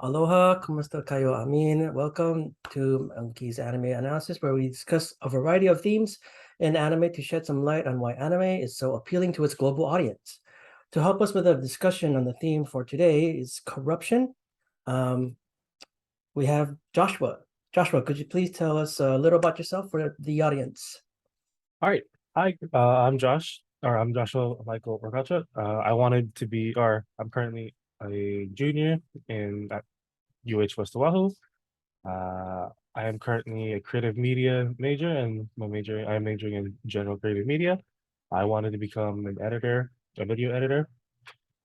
Aloha, kumusta kayo amin? Welcome to MoNKeeZ Anime Analysis, where we discuss a variety of themes in anime to shed some light on why anime is so appealing to its global audience. To help us with a discussion on the theme for today is corruption. Um, we have Joshua. Joshua, could you please tell us a little about yourself for the audience? All right. Hi, I'm Josh, or I'm Joshua Michael Racachot. I'm currently a junior at UH West Oahu. I am currently a creative media major, and I'm majoring in general creative media. I wanted to become an editor, a video editor,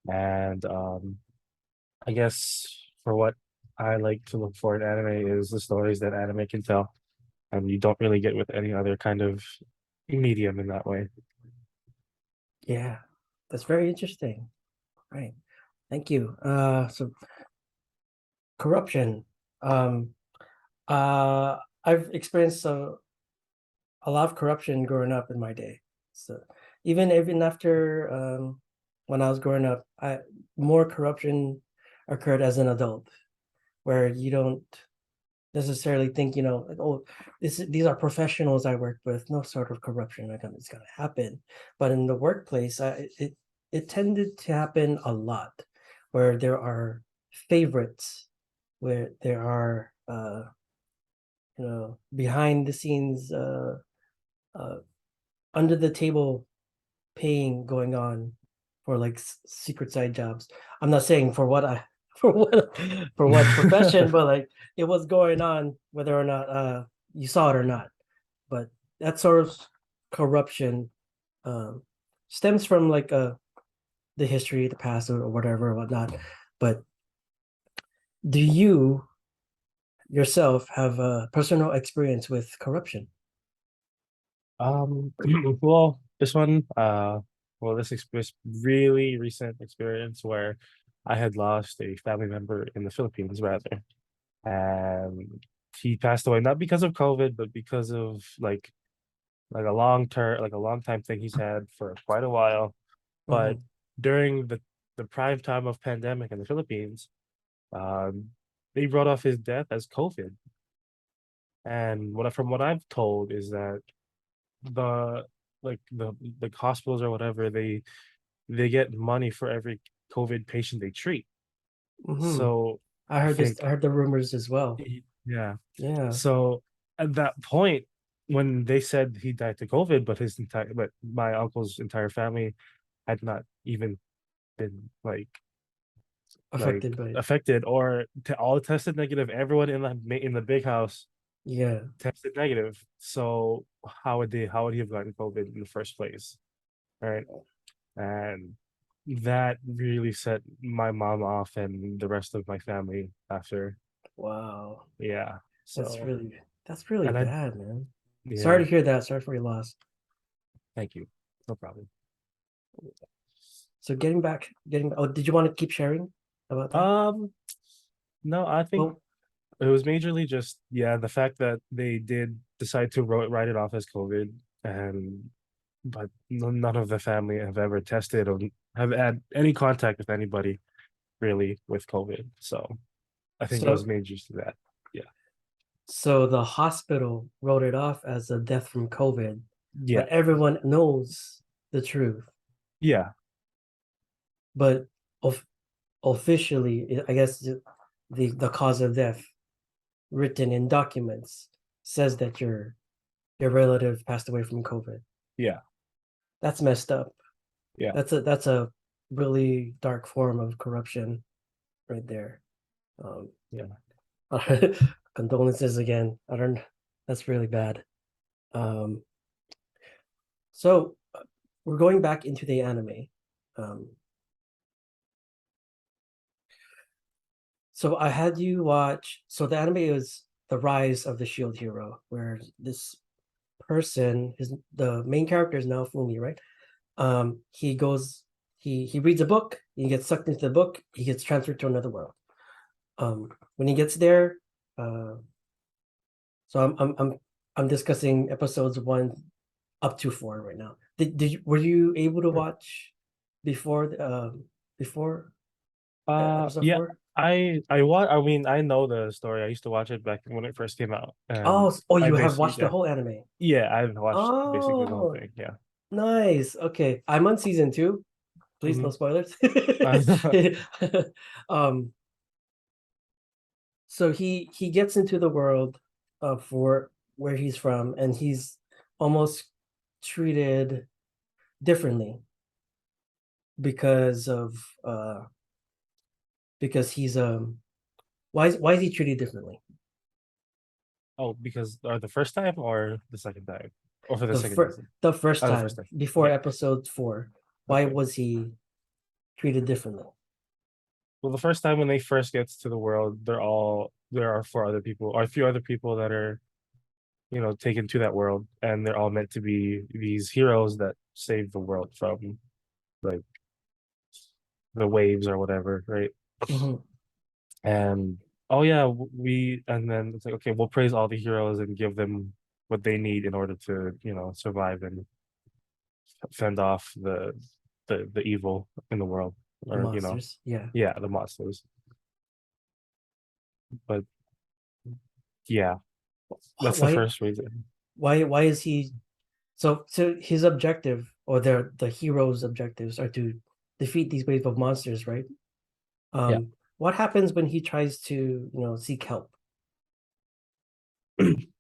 and I guess for what I like to look for in anime is the stories that anime can tell, and you don't really get with any other kind of medium in that way. Yeah, that's very interesting. Right. Thank you. So corruption. Um, I've experienced a lot of corruption growing up in my day. So even after when I was growing up, I more corruption occurred as an adult, where you don't necessarily think, like, oh, these are professionals I work with, no sort of corruption is gonna happen. But in the workplace, it tended to happen a lot, where there are favorites, where there are behind the scenes uh under the table paying going on for like secret side jobs. I'm not saying for what I for what profession, but like it was going on whether or not you saw it or not. But that sort of corruption um stems from like the history, the past, or whatever, or whatnot. But do you yourself have a personal experience with corruption? Um, well, this one, this really recent experience where I had lost a family member in the Philippines, rather, and he passed away not because of COVID, but because of like a long time thing he's had for quite a while. But Mhm. during the prime time of pandemic in the Philippines, um, they wrote off his death as COVID. And from what I've told is that the the hospitals or whatever they get money for every COVID patient they treat. Mhm. So I I heard this. think I heard the rumors as well. yeah. Yeah, So at that point, when they said he died to COVID, but my uncle's entire family had not even been affected by it. affected or all tested negative. Everyone in the big house Yeah. tested negative. So how would he have gotten COVID in the first place? Right. And that really set my mom off and the rest of my family after. Wow. Yeah. That's So, really that's really and I, bad, man. Sorry yeah, to hear that. Sorry for your loss. thank you. No problem. So getting oh, did you want to keep sharing about that? Um, no, I think Well, it was majorly just, yeah, the fact that they did decide to write it off as COVID, and but none of the family have ever tested or have had any contact with anybody really with COVID. So I think it was so major to that. Yeah. so the hospital wrote it off as a death from COVID, Yeah. but everyone knows the truth. Yeah. But of officially, I guess the cause of death written in documents says that your relative passed away from COVID. Yeah. That's messed up. Yeah. That's a really dark form of corruption right there. Um, Yeah. condolences again. I don't. That's really bad. Um, so we're going back into the anime. Um, so I had you watch. So the anime is the rise of the Shield Hero, where this person, the main character is now Fumi, right? He goes, he reads a book. He gets sucked into the book. He gets transferred to another world. When he gets there, uh, so I'm discussing episodes 1 up to 4 right now. Were you able to watch before before episode Yeah, 4? I mean, I know the story. I used to watch it back when it first came out, and Oh, I you have basically watched the whole anime. yeah, I've watched basically the whole Oh, thing. Yeah. nice. Okay, I'm on season two. Please, no Hmm. spoilers. Um, so he gets into the world of where he's from, and he's almost treated differently because of because he's why is he treated differently? Oh, because or the first time or the second time, or for the The second first season? the first Oh, the first time time. before Yeah. episode 4, why Okay. was he treated differently? Well, the first time when they first gets to the world, there are four other people or a few other people that are taken to that world, and they're all meant to be these heroes that save the world from like the waves or whatever, right? Mhm. And oh yeah, we and then it's like okay, we'll praise all the heroes and give them what they need in order to survive and fend off the evil in the world, The or monsters, yeah. yeah, the monsters. But yeah, that's the Why first reason. why is he so his objective or the hero's objectives are to defeat these wave of monsters, right? Yeah. What happens when he tries to, seek help?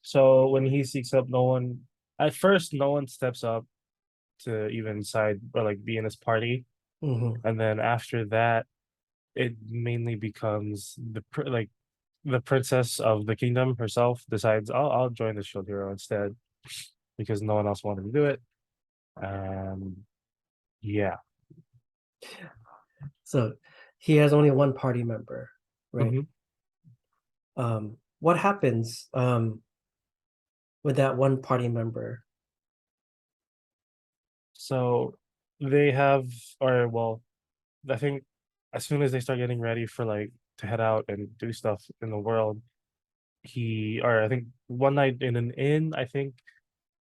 So when he seeks up, no one at first, no one steps up to even side or like be in his party, Hmm. and then after that, it mainly becomes the princess of the kingdom herself decides I'll join the shield hero instead because no one else wanted to do it. Yeah. So he has only one party member, right? Hmm. What happens with that one party member? So they have, or well, I think as soon as they start getting ready for like to head out and do stuff in the world, or I think one night in an inn, I think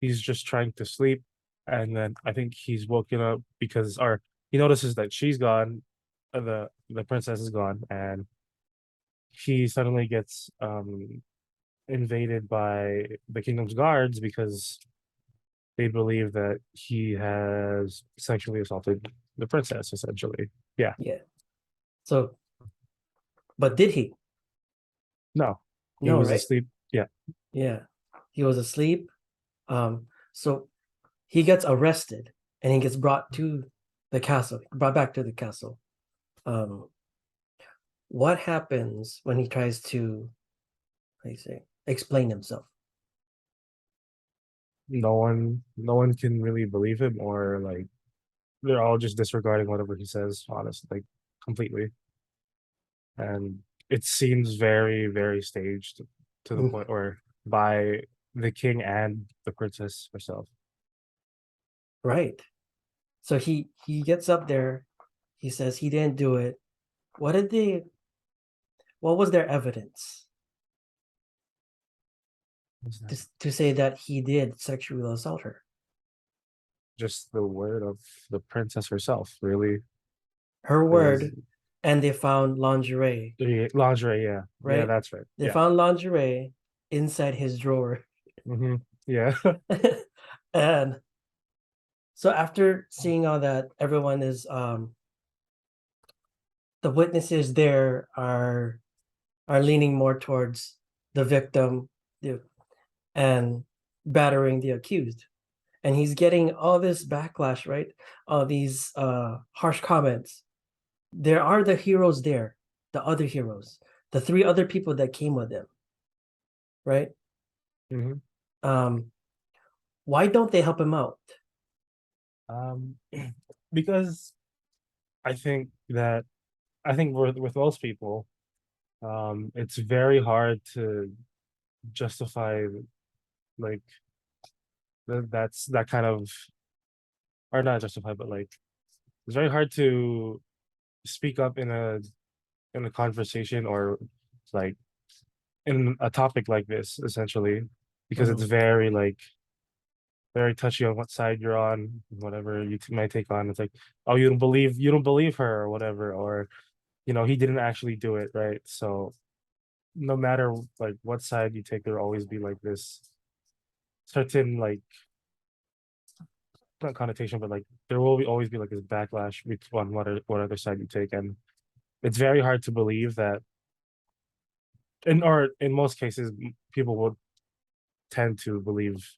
he's just trying to sleep, and then I think he's woken up because, or he notices that she's gone, the princess is gone, and he suddenly gets invaded by the kingdom's guards because they believe that he has sexually assaulted the princess, essentially. Yeah. Yeah. So, but did he? No, he No, was right? asleep. Yeah. Yeah. He was asleep. So he gets arrested and he gets brought to the castle, brought back to the castle. Um, what happens when he tries to, how do you say, explain himself? No one can really believe him, or like they're all just disregarding whatever he says, honestly, like completely. And it seems very, very staged to the Mm, point where by the king and the princess herself. right. So he gets up there, he says he didn't do it. What did they what was their evidence Is that to say that he did sexually assault her? just the word of the princess herself, really? Her Because word, and they found lingerie, the lingerie, yeah, yeah, right? that's right, They yeah. found lingerie inside his drawer. Hmm. Yeah. And so after seeing all that, everyone is the witnesses there are leaning more towards the victim the, and battering the accused. And he's getting all this backlash, right? All these harsh comments. There are the heroes there, the other heroes, the three other people that came with him, right? Hmm. Um, why don't they help him out? um because I think that with most people, it's very hard to justify like that kind of, or not justify, but like it's very hard to speak up in a conversation, or like in a topic like this, essentially, because it's Mhm. very like very touchy on what side you're on, whatever you might take on. It's like, oh, you don't believe her or whatever, or he didn't actually do it, right? So no matter like what side you take, there'll always be like this certain like not connotation, but like there will always be like this backlash on what other side you take, and it's very hard to believe that, in most cases, people would tend to believe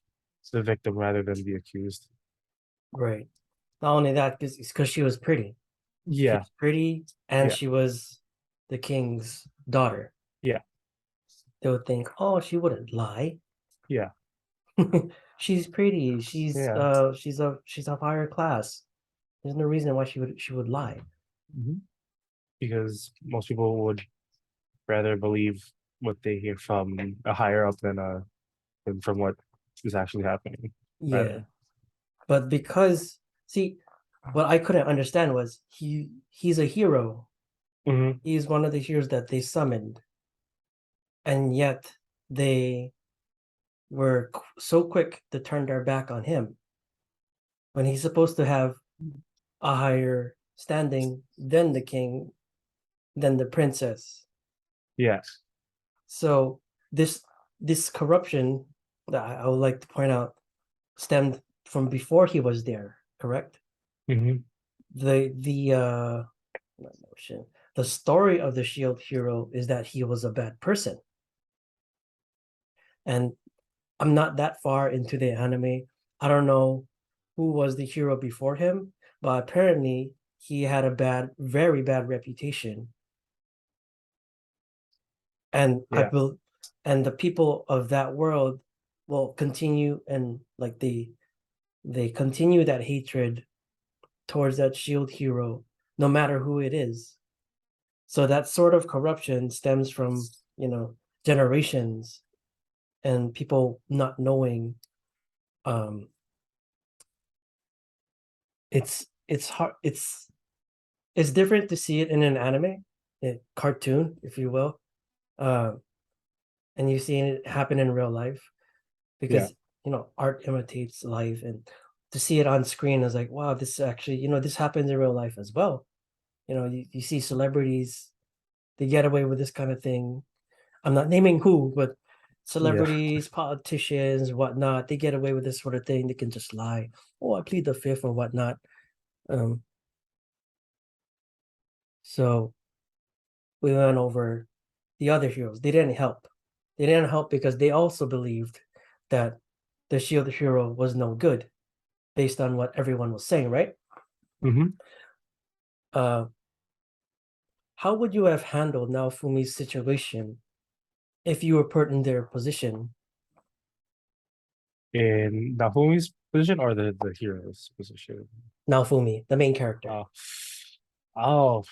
the victim rather than the accused. Right. Not only that, because she was pretty. She Yeah, was pretty and yeah, she was the king's daughter. yeah, They would think, oh, she wouldn't lie. yeah, She's pretty. yeah. She's of higher class. There's no reason why she would lie. Mhm. Because most people would rather believe what they hear from a higher up than from what is actually happening. Yeah. Rather. But because see, what I couldn't understand was he's a hero. Hmm. He's one of the heroes that they summoned, and yet they were so quick to turn their back on him when he's supposed to have a higher standing than the king, than the princess. Yeah. So this this corruption that I would like to point out stemmed from before he was there, correct? Hmm. The not notion. The story of the shield hero is that he was a bad person. And I'm not that far into the anime. I don't know who was the hero before him, but apparently he had a very bad reputation. And I Yeah. will, and the people of that world will continue and like they continue that hatred towards that shield hero, no matter who it is. So that sort of corruption stems from, generations and people not knowing. Um, it's hard. It's different to see it in an anime, a cartoon, if you will, uh, and you see it happen in real life Yeah. because art imitates life, and to see it on screen is like, wow, this actually, this happens in real life as well. You see celebrities, they get away with this kind of thing. I'm not naming who, but Yeah. celebrities, politicians, whatnot, they get away with this sort of thing. They can just lie. Oh, I plead the fifth or whatnot. Um, so we went over the other heroes. They didn't help. They didn't help because they also believed that the shield hero was no good based on what everyone was saying, right? Hmm. Uh, how would you have handled Naofumi's situation if you were put in their position? In Nafumi's position or the hero's position? Naofumi, the main character. Oh, oh,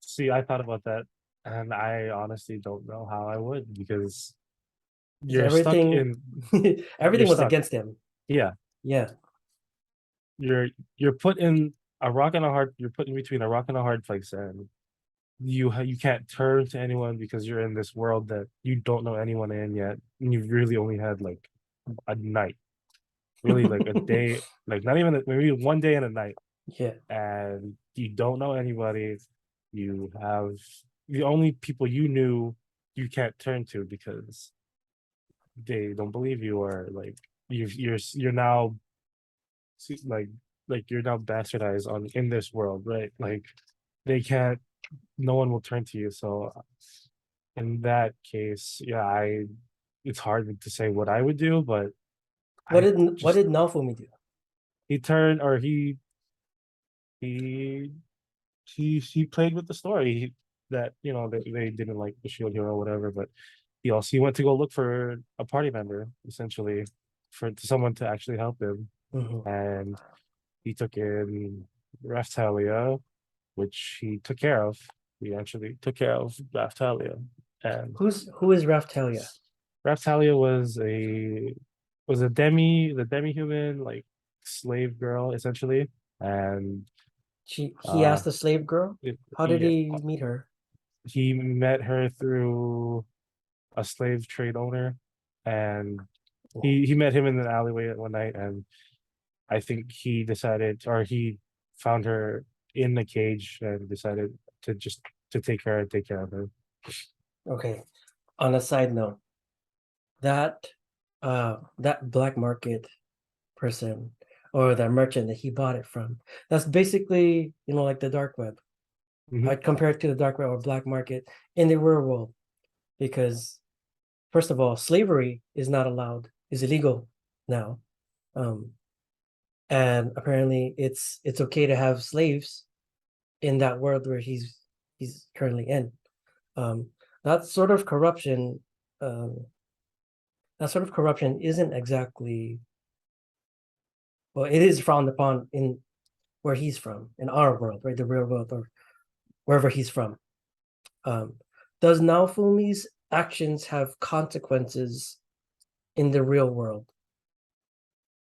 see, I thought about that, and I honestly don't know how I would because Because you're stuck everything in, you're everything was stuck. against him. Yeah, Yeah. you're put in you're put in between a rock and a hard place, and you can't turn to anyone because you're in this world that you don't know anyone in yet, and you've really only had like a night, really like a day, like not even maybe one day and a night, Yeah. and you don't know anybody. You have the only people you knew you can't turn to because they don't believe you, or like you're now like you're now bastardized on in this world, right? Like they can't, no one will turn to you. So in that case, yeah, I it's hard to say what I would do, but What I did what just did Naofumi do? he turned or he he played with the story that they didn't like the shield hero or whatever, but he went to go look for a party member essentially for someone to actually help him, Mhm. and he took in Raftalia, which he took care of. He actually took care of Raftalia, and Who is Raftalia? Raftalia was the demi human like slave girl essentially, and He uh asked the slave girl? it, How did yeah, he meet her? he met her through a slave trade owner, and Oh. he met him in an alleyway one night, and I think he decided, or he found her in the cage and decided to just to take care of her. Okay. On a side note, that that black market person or that merchant that he bought it from, that's basically, like the dark web. Hmm. I'd compare it to the dark web or black market in the real world because first of all, slavery is not allowed, is illegal now. Um, and apparently it's okay to have slaves in that world where he's currently in. Um, that sort of corruption, um, that sort of corruption isn't exactly, well, it is frowned upon in where he's from, in our world, right? The real world or wherever he's from. Um, does Naofumi's actions have consequences in the real world?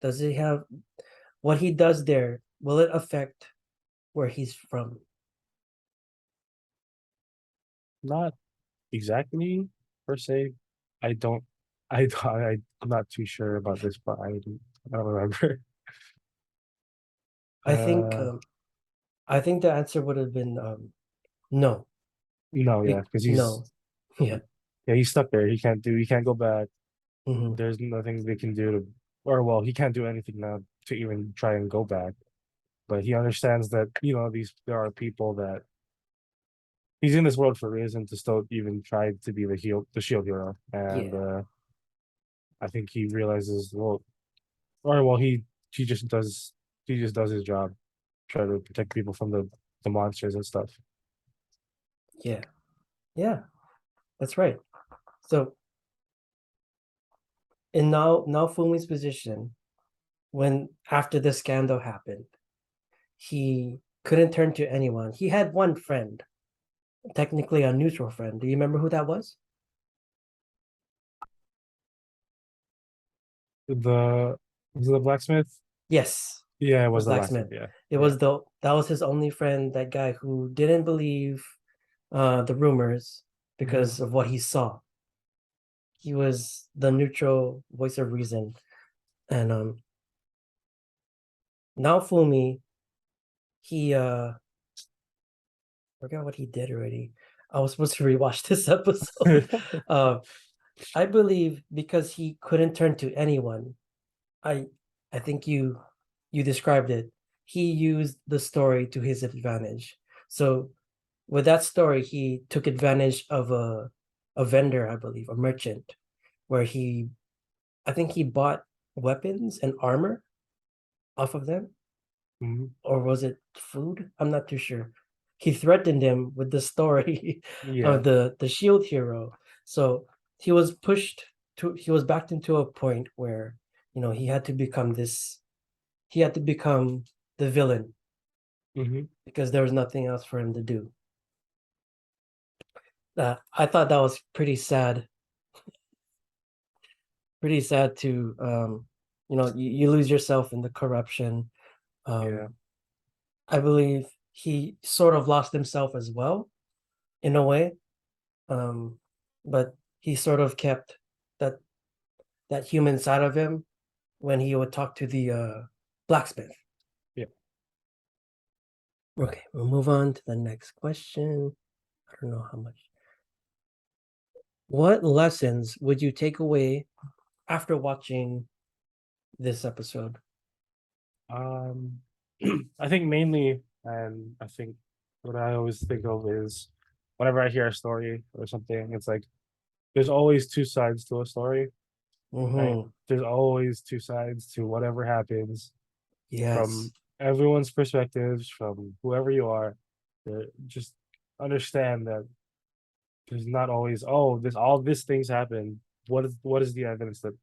Does he have what he does there? Will it affect where he's from? Not exactly per se. I don't. I'm not too sure about this, but I don't remember. I think Uh, I think the answer would have been no. no, yeah, because he's No. Yeah. yeah he's stuck there. He can't go back. Hmm. There's nothing they can do to, or well, he can't do anything now to even try and go back. But he understands that there are people that he's in this world for a reason to still even try to be the shield hero, and Yeah. I think he realizes or well he just does his job, try to protect people from the monsters and stuff. Yeah. Yeah. That's right. So in now Fumi's position, when after the scandal happened, he couldn't turn to anyone. He had one friend, technically a neutral friend. Do you remember who that was? The was it the blacksmith? Yes, Yeah, it the was the blacksmith. blacksmith. Yeah, It yeah. was the that was his only friend, that guy who didn't believe the rumors Hmm. because of what he saw. He was the neutral voice of reason. And now Fumi, he forgot what he did already. I was supposed to rewatch this episode. uh I believe because he couldn't turn to anyone, I I think you described it. He used the story to his advantage. So with that story, he took advantage of a vendor, I believe, a merchant, where I think he bought weapons and armor off of them, Hmm. or was it food? I'm not too sure. He threatened him with the story Yeah. of the shield hero. So he was he was backed into a point where, he had to become he had to become the villain Hmm. because there was nothing else for him to do. I thought that was pretty sad to you lose yourself in the corruption. Yeah. um I believe he sort of lost himself as well in a way. But he sort of kept that that human side of him when he would talk to the blacksmith. Yeah. Okay, we'll move on to the next question. I don't know how much. What lessons would you take away after watching this episode? Um, I think mainly, and I think what I always think of is whenever I hear a story or something, it's like there's always two sides to a story, right? Mm-hmm. There's always two sides to whatever happens from Yes. everyone's perspectives, from whoever you are. Just understand that there's not always, oh, this all these things happen. What is the evidence that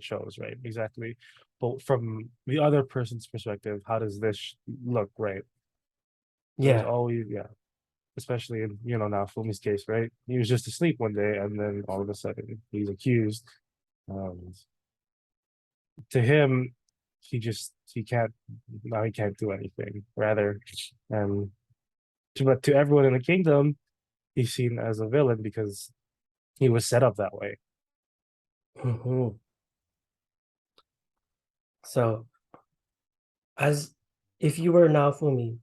shows, right? Exactly. But from the other person's perspective, how does this look, right? There's Yeah. always, yeah, especially in now Fumi's case, right? He was just asleep one day, and then all of a sudden he's accused. Um, to him, he can't do anything. Rather, um, but to everyone in the kingdom, he's seen as a villain because he was set up that way. Mm-hmm. So, as if you were Naofumi,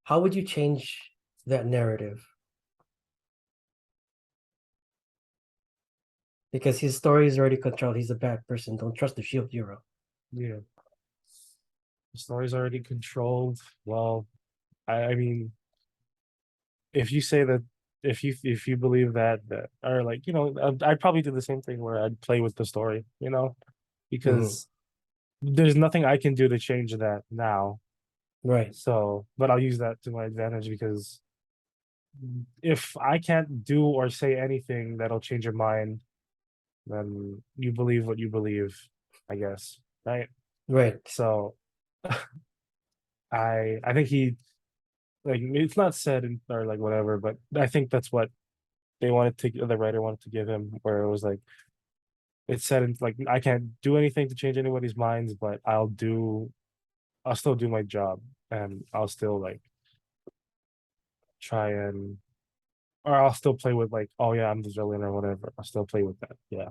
how would you change that narrative? because his story is already controlled. He's a bad person. Don't trust the shield hero. Yeah, the story's already controlled. Well, I mean, if you say that, if you believe that, or like, I'd probably do the same thing where I'd play with the story, Mhm. because there's nothing I can do to change that now. Right, So, but I'll use that to my advantage because if I can't do or say anything that'll change your mind, then you believe what you believe, I guess, right? right. So I think he, like, it's not said or like whatever, but I think that's what the writer wanted to give him, where it was like it said in, like, I can't do anything to change anybody's minds, but I'll still do my job, and I'll still like try and, or I'll still play with, like, oh yeah, I'm the villain or whatever. I'll still play with that. Yeah.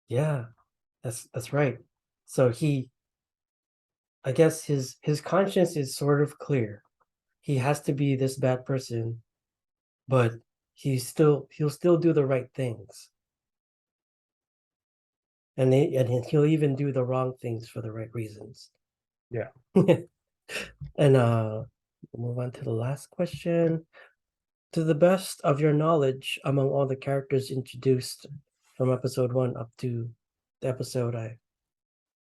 Yeah, that's right. So I guess his conscience is sort of clear. He has to be this bad person, but he'll still do the right things, and he'll even do the wrong things for the right reasons. Yeah. And we'll move on to the last question. To the best of your knowledge, among all the characters introduced from episode one up to the episode I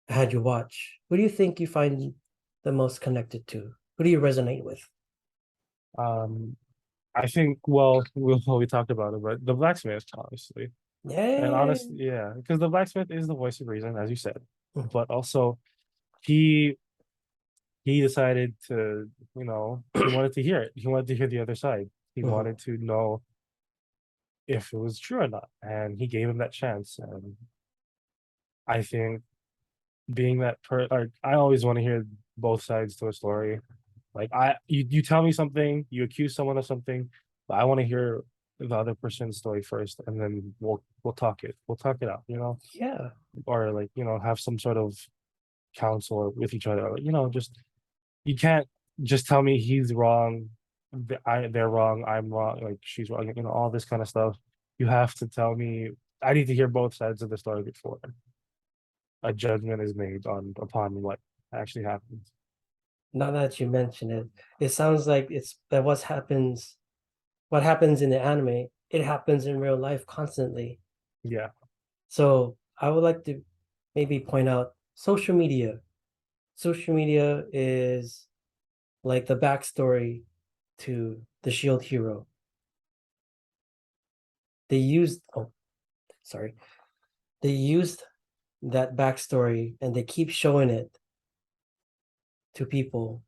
had you watch, who do you think you find the most connected to? Who do you resonate with? Um, I think, well, we talked about it, but the blacksmith, obviously. And Yeah. honestly, yeah, because the blacksmith is the voice of reason, as you said. But also he he decided to, he wanted to hear it. He wanted to hear the other side. He Mhm. wanted to know if it was true or not. And he gave him that chance. And I think being I always want to hear both sides to a story. Like, you tell me something, you accuse someone of something, but I want to hear the other person's story first, and then we'll talk it out, Yeah. or like, have some sort of counsel with each other. Like, just, you can't just tell me he's wrong, they're wrong, I'm wrong, like she's wrong, all this kind of stuff. You have to tell me. I need to hear both sides of the story before a judgment is made on upon what actually happens. Now that you mention it, it sounds like it's that what happens in the anime, it happens in real life constantly. Yeah. So I would like to maybe point out social media. Social media is like the backstory to the Shield hero. They used, oh, sorry, they used that backstory and they keep showing it to people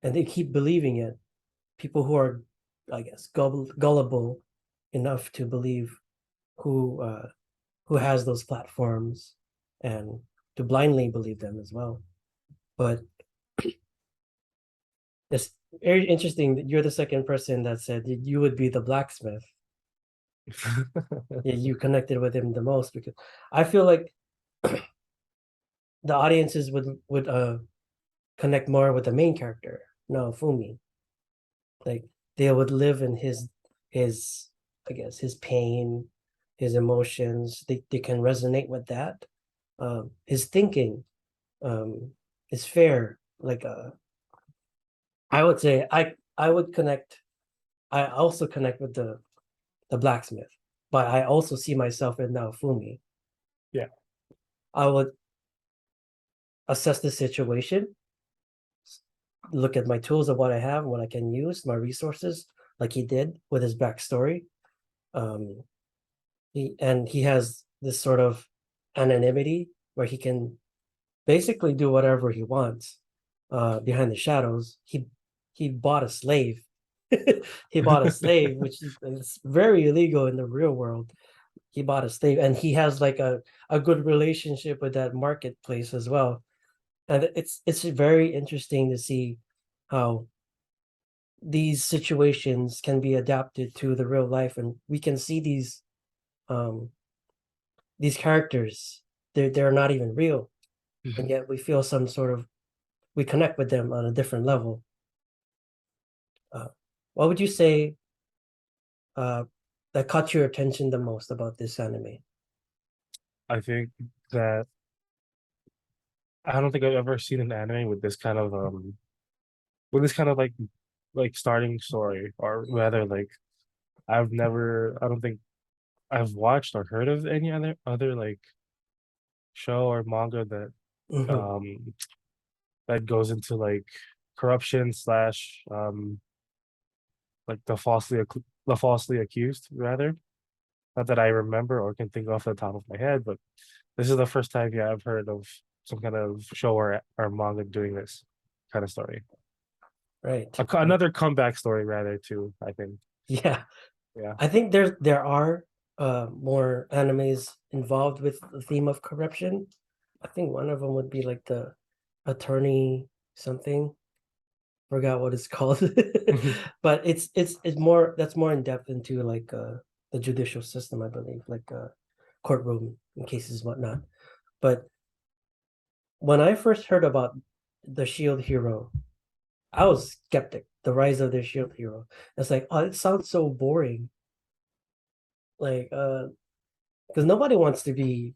and they keep believing it. People who are, I guess, gullible enough to believe who uh, who has those platforms and to blindly believe them as well. But it's very interesting that you're the second person that said that you would be the blacksmith. Yeah, you connected with him the most because I feel like the audiences would connect more with the main character, no Fumi. Like they would live in his I guess his pain, his emotions. They can resonate with that. His thinking um is fair. Like I would say I would connect. I also connect with the blacksmith, but I also see myself in Naofumi. Yeah. I would assess the situation, look at my tools of what I have, what I can use, my resources, like he did with his backstory. Um, he has this sort of anonymity where he can basically do whatever he wants behind the shadows. He bought a slave. He bought a slave, which is very illegal in the real world. He bought a slave, and he has like a good relationship with that marketplace as well. And it's very interesting to see how these situations can be adapted to the real life, and we can see um these characters. They're not even real, and yet we feel some sort of we connect with them on a different level. Uh, what would you say uh, that caught your attention the most about this anime? I think that I don't think I've ever seen an anime with this kind of like starting story, or rather like I don't think I've watched or heard of any other like show or manga that Mhm. um that goes into like corruption slash like the falsely accused, rather. Not that I remember or can think off the top of my head, but this is the first time, yeah, I've heard of some kind of show or manga doing this kind of story. Right. Another comeback story, rather, too, I think. Yeah. Yeah. I think there are more animes involved with the theme of corruption. I think one of them would be like the attorney something. Forgot what it's called. But it's more that's more in depth into like the judicial system, I believe, like courtroom in cases whatnot. But when I first heard about the Shield Hero, I was skeptic. The rise of the Shield Hero. It's like, oh, it sounds so boring. Like because nobody wants to be,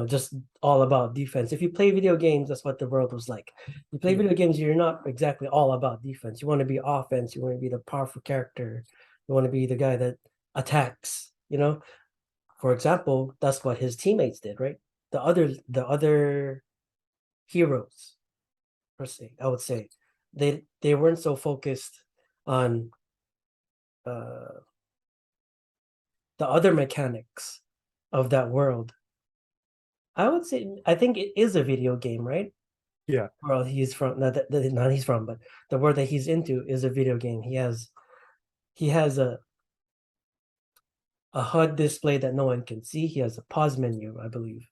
just all about defense. If you play video games, that's what the world was like. You play Yeah. video games, you're not exactly all about defense. You want to be offense. You want to be the powerful character. You want to be the guy that attacks. For example, that's what his teammates did, right? The other heroes, per se, I would say, they weren't so focused on uh the other mechanics of that world. I would say I think it is a video game, right? Yeah. Well, he's from not he's from, but the world that he's into is a video game. He has a HUD display that no one can see. He has a pause menu, I believe.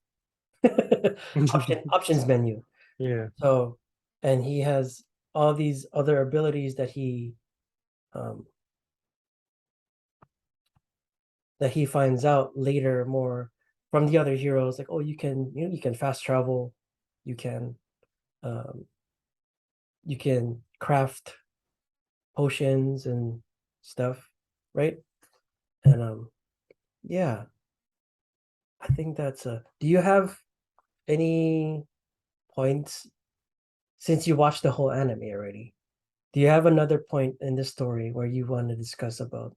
Options menu. Yeah. So, and he has all these other abilities um that he finds out later more from the other heroes, like, oh, you can fast travel, you can um you can craft potions and stuff, right? And yeah, I think that's a do you have any points since you watched the whole anime already? Do you have another point in the story where you want to discuss about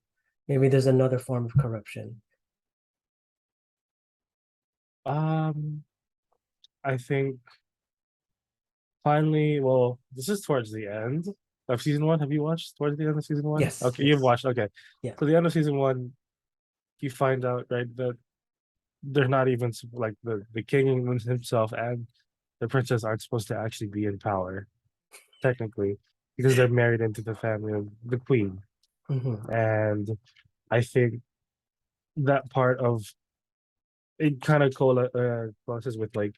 maybe there's another form of corruption? Um, I think finally, well, this is towards the end of season one. Have you watched towards the end of season one? Yes, Okay, you've yes. watched. Okay, Yeah. so the end of season one, you find out, right, that they're not even like the king himself and the princess aren't supposed to actually be in power technically, because they're married into the family of the queen. Hmm. And I think that part of it kind of closes with like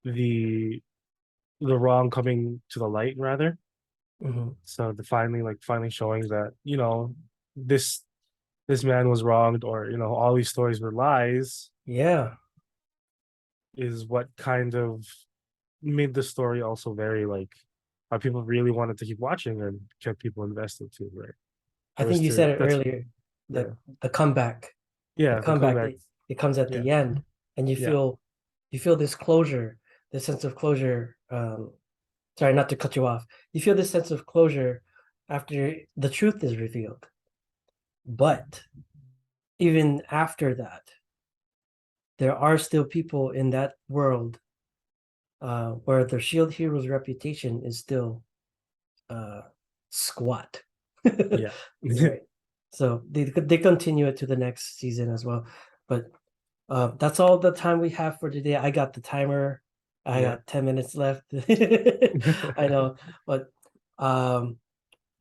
the the wrong coming to the light, rather. Hmm. So the finally showing that, this this man was wronged, or all these stories were lies, Yeah, is what kind of made the story also very like how people really wanted to keep watching and kept people invested too, right? I It was think you to said it that's earlier. Yeah. The comeback, the Yeah, the comeback comeback. it comes at Yeah. the end, and you Yeah. feel this closure, this sense of closure. Sorry, not to cut you off. You feel this sense of closure after the truth is revealed. But even after that, there are still people in that world where the Shield Hero's reputation is still uh, squat. Yeah. Right. So they continue it to the next season as well. But that's all the time we have for today. I got the timer. I Yeah. got 10 minutes left. I know, but um,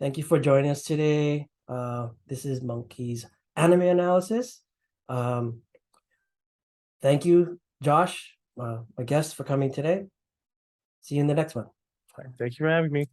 thank you for joining us today. This is MoNKeeZ Anime Analysis. Um, thank you, Josh, my guest, for coming today. See you in the next one. Thank you for having me.